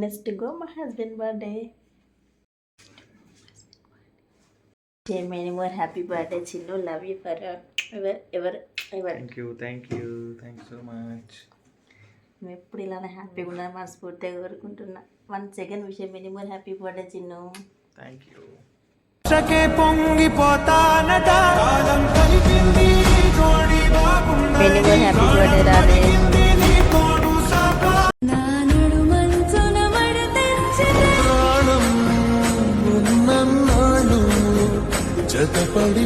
years to go. My husband birthday. Many more happy birthday, Chinnu. Love you for ever. Thank you so much. మేము ఎప్పుడు ఇలానే హ్యాపీగా ఉన్నాను మనస్ఫూర్తిగా కోరుకుంటున్నా. Once again wish many more happy birthday Chinnu. Thank you. Many more happy birthday రాలే. జతపడి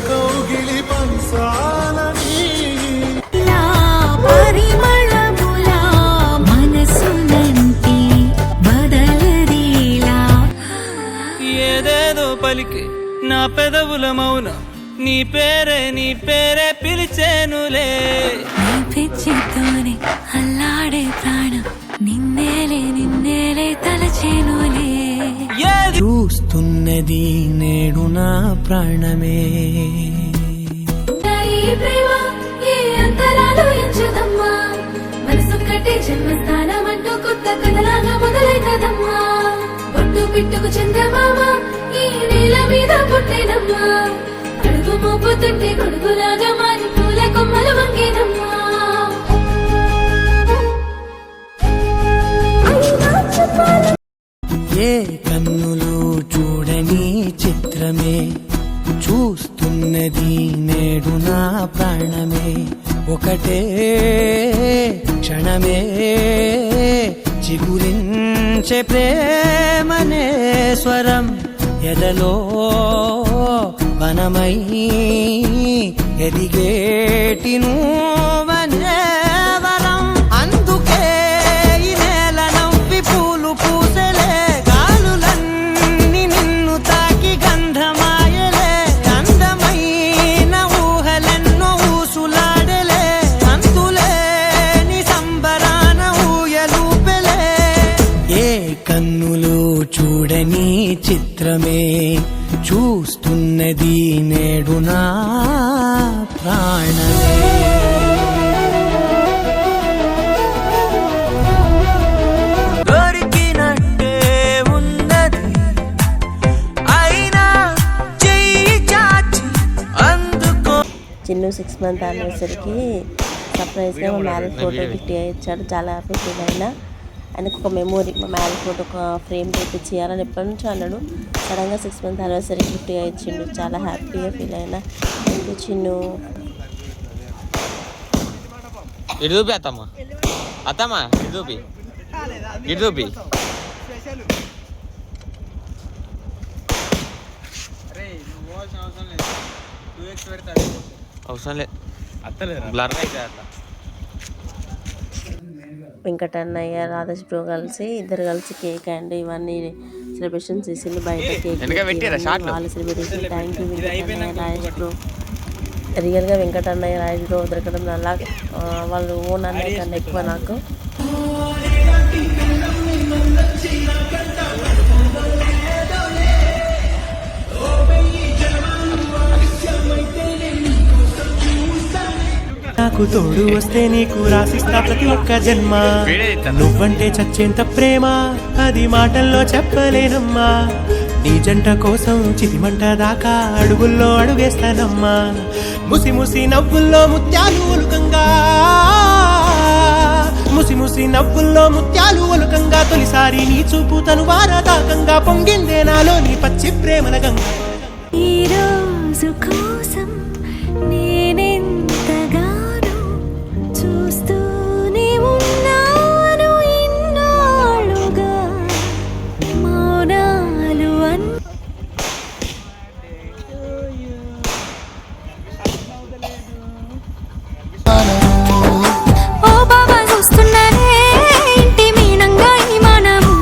కౌగిలి పంచాలని నా పరిమళముల మనసునంటి బదలరీలా ఏదేదో పలికి నా పెదవుల మౌనం నీ పేరే పిలిచేనులే. నీ పిచ్చితోనే అల్లాడే ప్రాణం నిన్నేలే తలచేనులే. చూస్తున్నది నేడు నా ప్రాణమే. ఈ ప్రేమ ఏ అంతరాలు ఎంచుదమ్మా మనసొక్కటే జన్మస్థానం అంటూ కొత్త కథలాగా మొదలైతదమ్మా. బొట్టు పిట్టుకు చందమామ ఈ నేల మీద పుట్టేనమ్మా. అడుగు మోపుతుంటే గొడుగులాగా మారి పూల కొమ్మలు వంగేనమ్మా. ఏ కన్నులు చూడని చిత్రమే చూస్తున్నది నేడు నా ప్రాణమే. ఒకటే క్షణమే చిగురించే ప్రేమనే స్వరం ఎదలో వనమై ఎదిగేటి నువ్వనే వరం. అందుకే ఈ నేల నవ్వి పూలు పూసలే గాలులన్నీ నిన్ను తాకి గంధమాయలే. అందమైన ఊహలెన్నో ఊసులాడలే అంతులేని సంబరాన ఊయలూపెలే. ఏ కన్నులు చూడని చిత్రమే చూస్తున్నది నేడు నా ప్రాణమే. దొరికినట్టే ఉన్నది అయినా చెయ్యి చాచి అందుకో. చిన్ను 6 month యానివర్సరీకి సర్ప్రైజ్గా మా మ్యారేజ్ ఫోటో గిఫ్ట్ ఇచ్చాడు. చాలా హ్యాపీ ఫీల్ అయినా. ఆయనకు ఒక మెమోరీ మా మ్యారేజ్ ఫోటో ఒక ఫ్రేమ్ చేయాలని ఎప్పటి నుంచో అన్నాడు. సడన్గా 6 month యానివర్సరీ గిఫ్ట్గా ఇచ్చిండు. చాలా హ్యాపీగా ఫీల్ అయినా. Thank you Chinnu. ఇటు చూపి అత్తమ్మా ఇటు చూపి అవసరం లేదు బ్లర్ అయితే అట్లా. వెంకటన్నయ్య రాధేష్ బ్రో ఇద్దరు కలిసి కేక్ అండ్ ఇవన్నీ సెలబ్రేషన్స్ చేసిండు. బయట కేక్ వాళ్ళు సెలబ్రేషన్. థ్యాంక్ యూ వెంకటన్నయ్య రాజేష్ బ్రో. రియల్గా వెంకటన్నయ్య రాజేష్ బ్రో దొరకడం అలా వాళ్ళు ఓన్ అన్నయ్య కన్నా ఎక్కువ నాకు. నాకు తోడు వస్తే నీకు రాసిస్తా ప్రతి ఒక్క జన్మ. నువ్వంటే చచ్చేంత ప్రేమ అది మాటల్లో చెప్పలేనమ్మా. నీ జంట కోసం చితిమంట దాకా అడుగుల్లో అడుగేస్తానమ్మా. ముసి ముసి నవ్వుల్లో ముత్యాలు ఒలుకంగా తొలిసారి నీ చూపు తను వారదాకంగా పొంగిందే నాలో నీ పచ్చి ప్రేమల గంగా. ఈ రోజు కోసం నేనెంతగానో చూస్తూనే ఉన్నాను ఇన్నాళ్ళుగా. మౌనాలు ఓ బాబా చూస్తున్నానే ఇంటి మీనంగా ఈ మనము.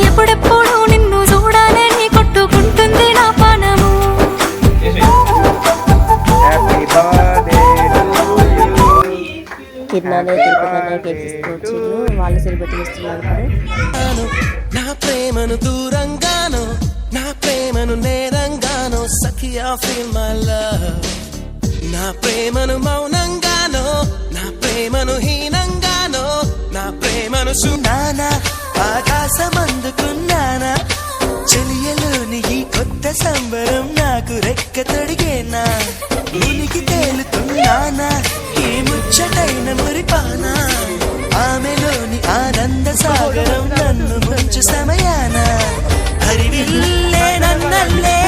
ఎప్పుడెప్పుడు నిన్ను చూడాలని కొట్టుకుంటుంది నా పానము. కిరణాలు తిరుపతి కేక్ తీసుకొచ్చి వాళ్ళు సెలబ్రేట్ చేస్తున్నారు. నా ప్రేమను దూరంగానో నా ప్రేమను నేరంగానో సఖియా ఫీల్ మై లవ్. నా ప్రేమను మౌనంగానో నా ప్రేమను హీనంగానో నా ప్రేమను మనసు నానా ఆకాశం అందుకున్నానా చెలియలోని ఈ కొత్త సంబరం నాకు రెక్క తొడిగేనా ఉనికి తేలుతున్నానా ఈ ముచ్చటైన మురిపానా ఆమెలోని ఆనంద సాగరం నన్ను ముంచు సమయాన హరివిల్లే నన్నల్లే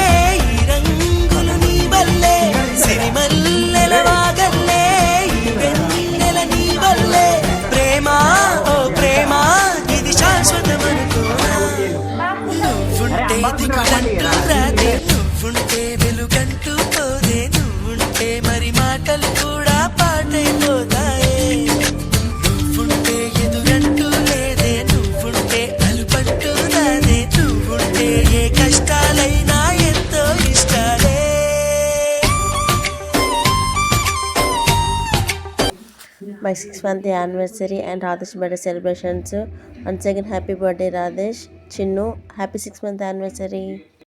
ఈ రంగులు నీ వల్లే సిరిమల్లెల వాగల్లే ఈ వెన్నెల నీ వల్లే ప్రేమ ఓ ప్రేమ ఇది శాశ్వతమనుకోనా నువ్వుంటే దిగులంటూ రాదే నువ్వుంటే వెలుగంటూ పోదే నువ్వుంటే మరి మాటలు కూడా పాటైపోతాయే నువ్వుంటే ఎదురంటూ లేదే నువ్వుంటే అలుపంటూ రాదే నువ్వుంటే ఏ కష్టాలైనా ఎంతో ఇష్టాలే My 6th month anniversary and Radesh birthday celebrations. Once again, happy birthday, Radesh. Chinnu, happy 6th month anniversary.